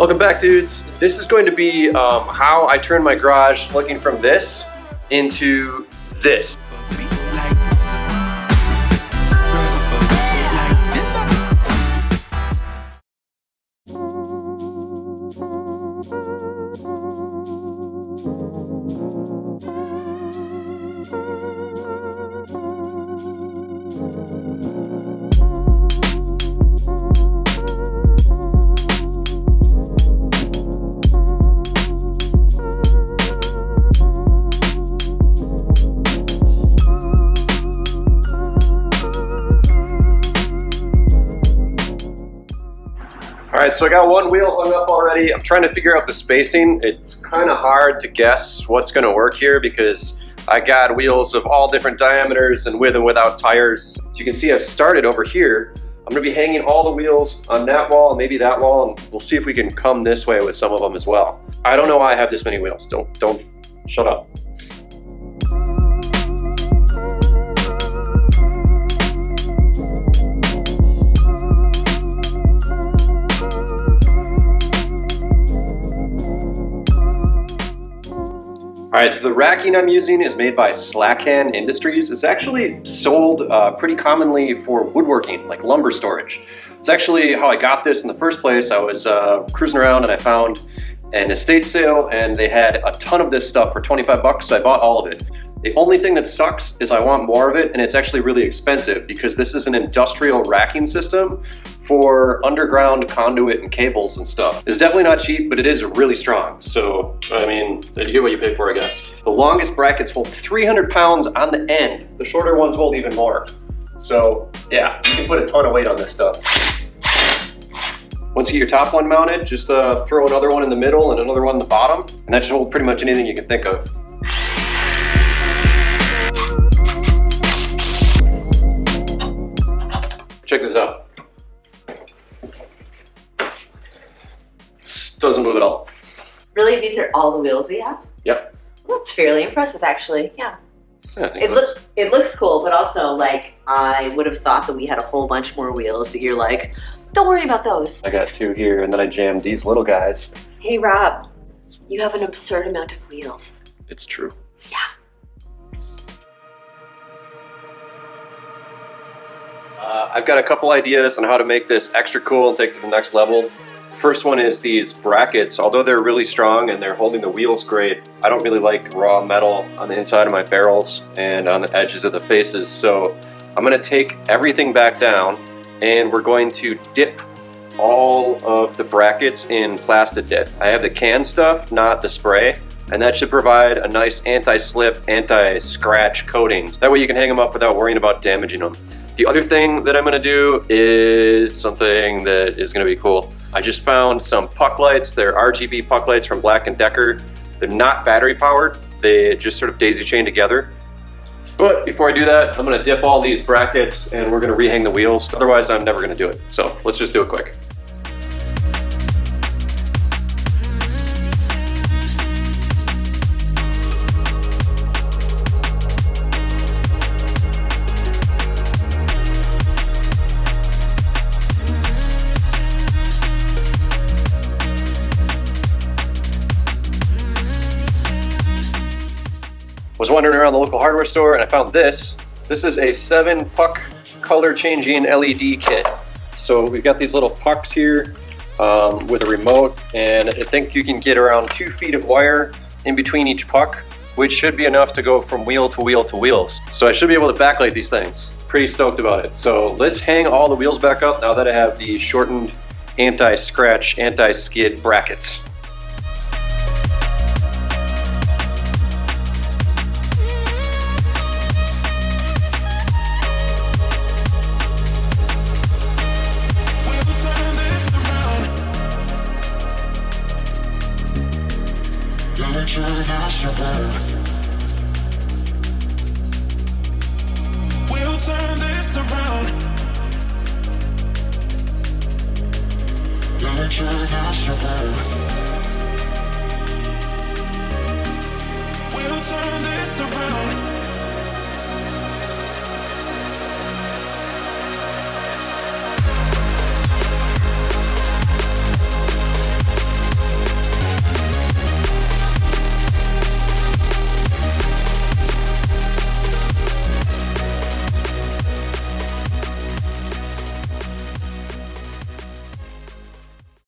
Welcome back, dudes. This is going to be how I turn my garage looking from this into this. Alright, so I got one wheel hung up already. I'm trying to figure out the spacing. It's kind of hard to guess what's going to work here because I got wheels of all different diameters and with and without tires. So you can see I've started over here. I'm going to be hanging all the wheels on that wall and maybe that wall, and we'll see if we can come this way with some of them as well. I don't know why I have this many wheels. Don't shut up. Alright, so the racking I'm using is made by Slackhand Industries. It's actually sold pretty commonly for woodworking, like lumber storage. It's actually how I got this in the first place. I was cruising around and I found an estate sale and they had a ton of this stuff for 25 bucks, so I bought all of it. The only thing that sucks is I want more of it, and it's actually really expensive because this is an industrial racking system for underground conduit and cables and stuff. It's definitely not cheap, but it is really strong. So, I mean, you get what you pay for, I guess. The longest brackets hold 300 pounds on the end. The shorter ones hold even more. So, yeah, you can put a ton of weight on this stuff. Once you get your top one mounted, just throw another one in the middle and another one in the bottom, and that should hold pretty much anything you can think of. Check this out. This doesn't move at all. Really? These are all the wheels we have? Yep. Well, that's fairly impressive, actually. Yeah. It looks cool, but also, like, I would have thought that we had a whole bunch more wheels that you're like, don't worry about those. I got two here, and then I jammed these little guys. Hey, Rob, you have an absurd amount of wheels. It's true. Yeah. I've got a couple ideas on how to make this extra cool and take it to the next level. First one is these brackets. Although they're really strong and they're holding the wheels great, I don't really like raw metal on the inside of my barrels and on the edges of the faces. So I'm going to take everything back down and we're going to dip all of the brackets in Plasti Dip. I have the canned stuff, not the spray, and that should provide a nice anti-slip, anti-scratch coating. That way you can hang them up without worrying about damaging them. The other thing that I'm going to do is something that is going to be cool. I just found some puck lights. They're RGB puck lights from Black & Decker. They're not battery powered. They just sort of daisy chain together. But before I do that, I'm going to dip all these brackets and we're going to rehang the wheels. Otherwise, I'm never going to do it. So let's just do it quick. Was wandering around the local hardware store and I found this. This is a 7 puck color changing LED kit. So we've got these little pucks here with a remote, and I think you can get around 2 feet of wire in between each puck, which should be enough to go from wheel to wheel to wheels. So I should be able to backlight these things. Pretty stoked about it. So let's hang all the wheels back up now that I have the shortened anti-scratch, anti-skid brackets. We'll turn this around. We'll turn this around.